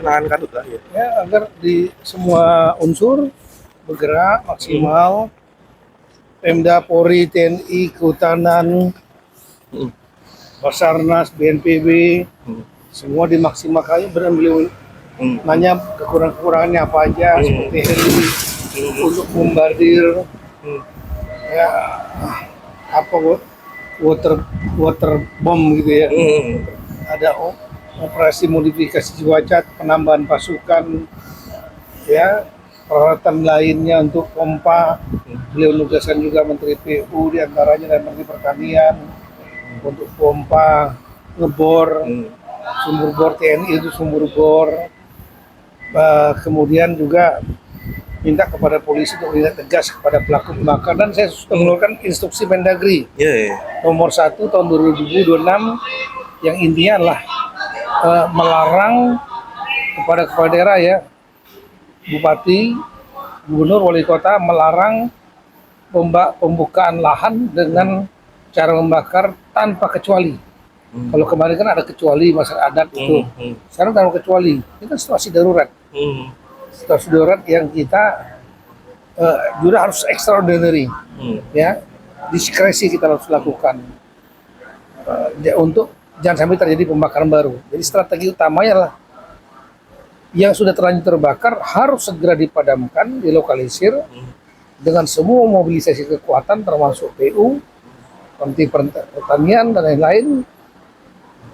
penanganan karhut lah ya. Ya, agar di semua unsur bergerak maksimal. Pemda, Polri, TNI, Kehutanan, Basarnas, BNPB, semua dimaksimalkan. Benar beliau nanya kekurangannya apa aja, seperti heli untuk bombardir, ya apa water bomb gitu ya. Ada operasi modifikasi cuaca, penambahan pasukan, ya peralatan lainnya untuk pompa. Beliau nugaskan juga Menteri PU diantaranya dan Menteri Pertanian untuk pompa, ngebor, sumber bor TNI itu sumber bor. Kemudian juga minta kepada polisi untuk tindak tegas kepada pelaku pembakaran, dan saya sudah mengeluarkan instruksi Mendagri nomor 1 tahun 2026 yang intinya adalah melarang kepada kepala daerah ya, bupati, gubernur, wali kota melarang pembukaan lahan dengan cara membakar tanpa kecuali. Kalau kemarin kan ada kecuali masyarakat adat itu, sekarang tanpa kecuali. Ini kan situasi darurat. Situasi darurat yang kita juga harus extraordinary, ya diskresi kita harus lakukan untuk jangan sampai terjadi pembakaran baru. Jadi strategi utamanya adalah yang sudah terlanjur terbakar harus segera dipadamkan, dilokalisir dengan semua mobilisasi kekuatan termasuk PU, Menteri Pertanian dan lain-lain.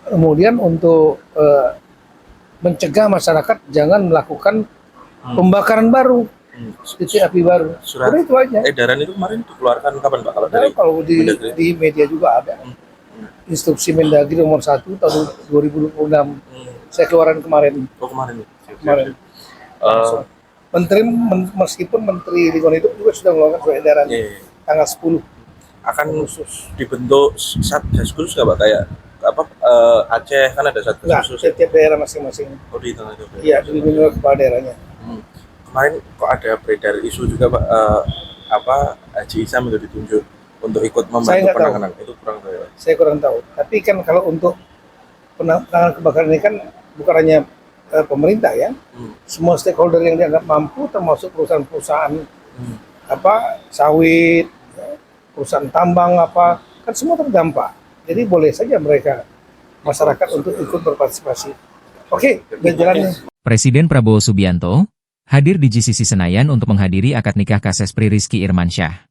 Kemudian untuk mencegah masyarakat jangan melakukan pembakaran baru, titik api baru. Surat itu aja. Edaran itu kemarin dikeluarkan kapan Pak? Kalau di media juga ada. Instruksi Mendagri nomor 1 tahun 2026. Saya keluaran kemarin. Oh kemarin. Kemarin. Menteri meskipun Menteri Lingkungan Hidup juga sudah mengeluarkan surat edaran tanggal 10. Akan khusus dibentuk satgas khusus nggak Pak, kayak apa Aceh kan ada satgas khusus. Setiap daerah masing-masing. Oh di tengah itu. Iya, dibimbing oleh kepala daerahnya. Kemarin kok ada beredar isu juga Pak, Haji Isam itu ditunjuk untuk ikut membantu penanganan. Itu kurang tahu ya. Saya kurang tahu. Tapi kan kalau untuk penanganan kebakaran ini kan bukan hanya pemerintah ya, semua stakeholder yang dianggap mampu, termasuk perusahaan-perusahaan sawit, perusahaan tambang kan semua terdampak. Jadi boleh saja mereka masyarakat untuk ikut berpartisipasi. Oke, jalannya. Presiden Prabowo Subianto hadir di GCC Senayan untuk menghadiri akad nikah Kasespri Rizky Irmansyah.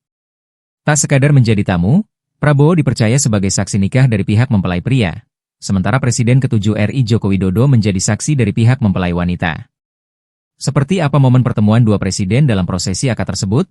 Tak sekadar menjadi tamu, Prabowo dipercaya sebagai saksi nikah dari pihak mempelai pria. Sementara Presiden ke-7 RI Joko Widodo menjadi saksi dari pihak mempelai wanita. Seperti apa momen pertemuan dua presiden dalam prosesi akad tersebut?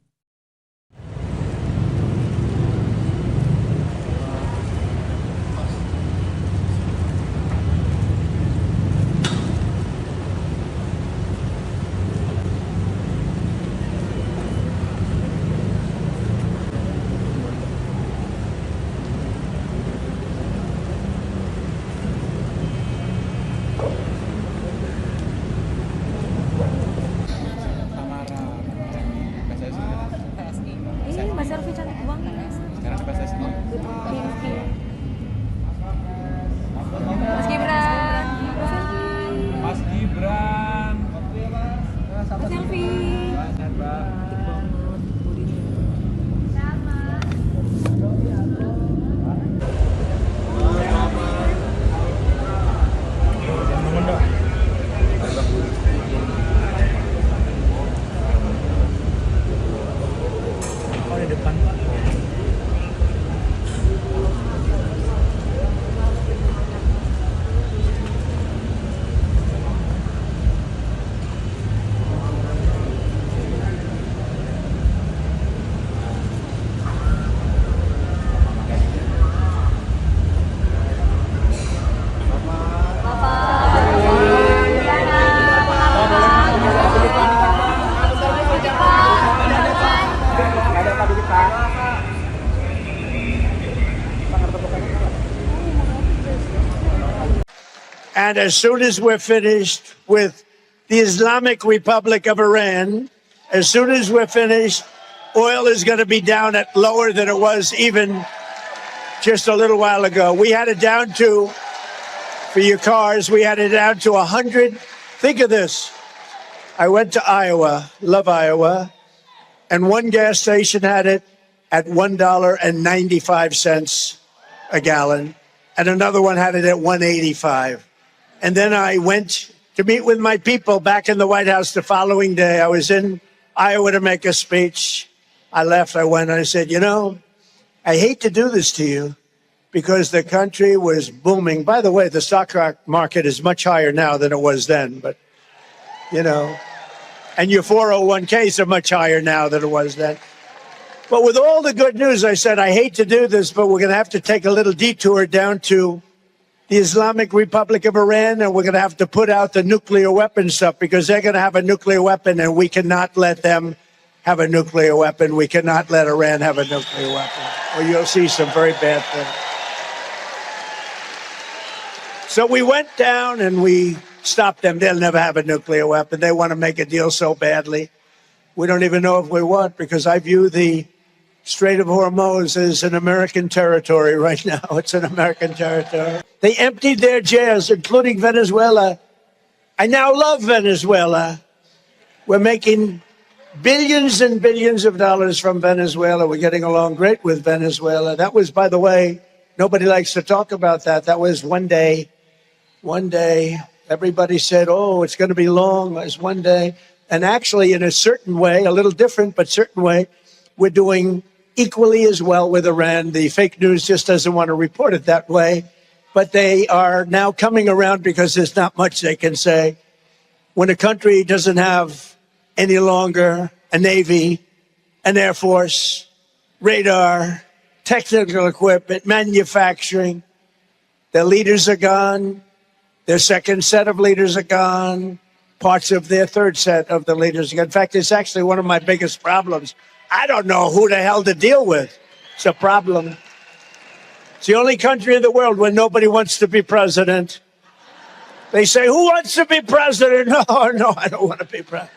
Mas Elvi cantik banget. Sekarang apa sih? Mas Gibran. Mas Gibran. Mas Elvi. And as soon as we're finished with the Islamic Republic of Iran, as soon as we're finished, oil is going to be down at lower than it was even just a little while ago. We had it down to, for your cars, we had it down to $100 Think of this. I went to Iowa, love Iowa, and one gas station had it at $1.95 a gallon, and another one had it at $1.85. And then I went to meet with my people back in the White House the following day. I was in Iowa to make a speech. I left, I went, and I said, you know, I hate to do this to you because the country was booming. By the way, the stock market is much higher now than it was then, but, you know, and your 401ks are much higher now than it was then. But with all the good news, I said, I hate to do this, but we're going to have to take a little detour down to the Islamic Republic of Iran, and we're going to have to put out the nuclear weapon stuff because they're going to have a nuclear weapon, and we cannot let them have a nuclear weapon. We cannot let Iran have a nuclear weapon, or you'll see some very bad things. So we went down and we stopped them. They'll never have a nuclear weapon. They want to make a deal so badly. We don't even know if we want, because I view the Strait of Hormuz is an American territory right now. It's an American territory. They emptied their jails, including Venezuela. I now love Venezuela. We're making billions and billions of dollars from Venezuela. We're getting along great with Venezuela. That was, by the way, nobody likes to talk about that. That was one day. Everybody said, oh, it's going to be long. It was one day. And actually, in a certain way, a little different, but certain way, we're doing equally as well with Iran. The fake news just doesn't want to report it that way. But they are now coming around because there's not much they can say. When a country doesn't have any longer a Navy, an Air Force, radar, technical equipment, manufacturing, their leaders are gone. Their second set of leaders are gone. Parts of their third set of the leaders are gone. In fact, it's actually one of my biggest problems. I don't know who the hell to deal with. It's a problem. It's the only country in the world where nobody wants to be president. They say, who wants to be president? No, I don't want to be president.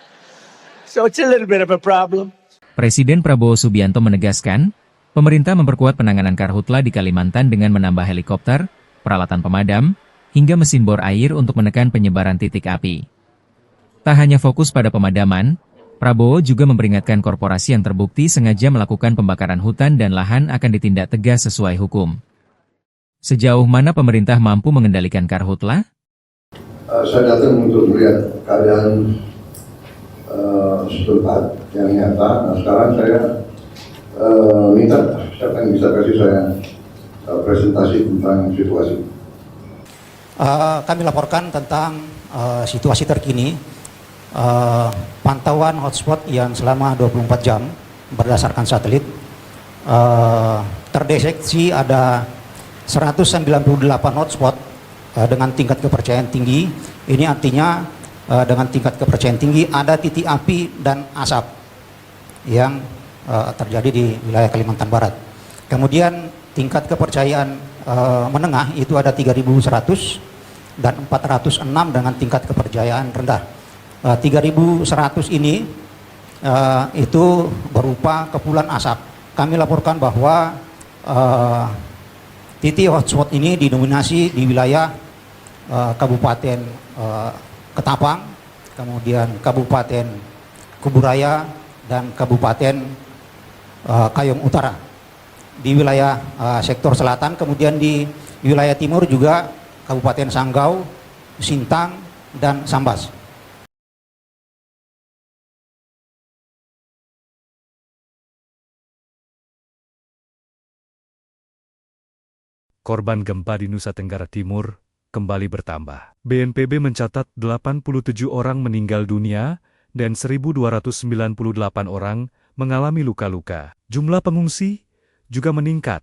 So it's a little bit of a problem. Presiden Prabowo Subianto menegaskan, pemerintah memperkuat penanganan karhutla di Kalimantan dengan menambah helikopter, peralatan pemadam, hingga mesin bor air untuk menekan penyebaran titik api. Tak hanya fokus pada pemadaman, Prabowo juga memperingatkan korporasi yang terbukti sengaja melakukan pembakaran hutan dan lahan akan ditindak tegas sesuai hukum. Sejauh mana pemerintah mampu mengendalikan karhutla? Saya datang untuk melihat keadaan setempat yang nyata. Nah, sekarang saya minta siapa yang bisa kasih saya presentasi tentang situasi. Kami laporkan tentang situasi terkini, pantauan hotspot yang selama 24 jam berdasarkan satelit, terdeteksi ada 198 hotspot dengan tingkat kepercayaan tinggi. Ini artinya dengan tingkat kepercayaan tinggi ada titik api dan asap yang terjadi di wilayah Kalimantan Barat. Kemudian tingkat kepercayaan menengah itu ada 3.100 dan 406 dengan tingkat kepercayaan rendah. 3.100 ini itu berupa kepulan asap. Kami laporkan bahwa titik hotspot ini didominasi di wilayah Kabupaten Ketapang, kemudian Kabupaten Kuburaya, dan Kabupaten Kayong Utara. Di wilayah sektor selatan, kemudian di wilayah timur juga Kabupaten Sanggau, Sintang, dan Sambas. Korban gempa di Nusa Tenggara Timur kembali bertambah. BNPB mencatat 87 orang meninggal dunia dan 1.298 orang mengalami luka-luka. Jumlah pengungsi juga meningkat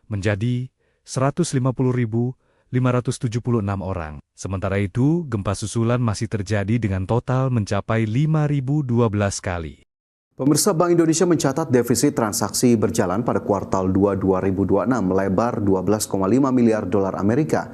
menjadi 150.576 orang. Sementara itu, gempa susulan masih terjadi dengan total mencapai 5.012 kali. Pemirsa, Bank Indonesia mencatat defisit transaksi berjalan pada kuartal 2 2026 melebar 12,5 miliar dolar Amerika.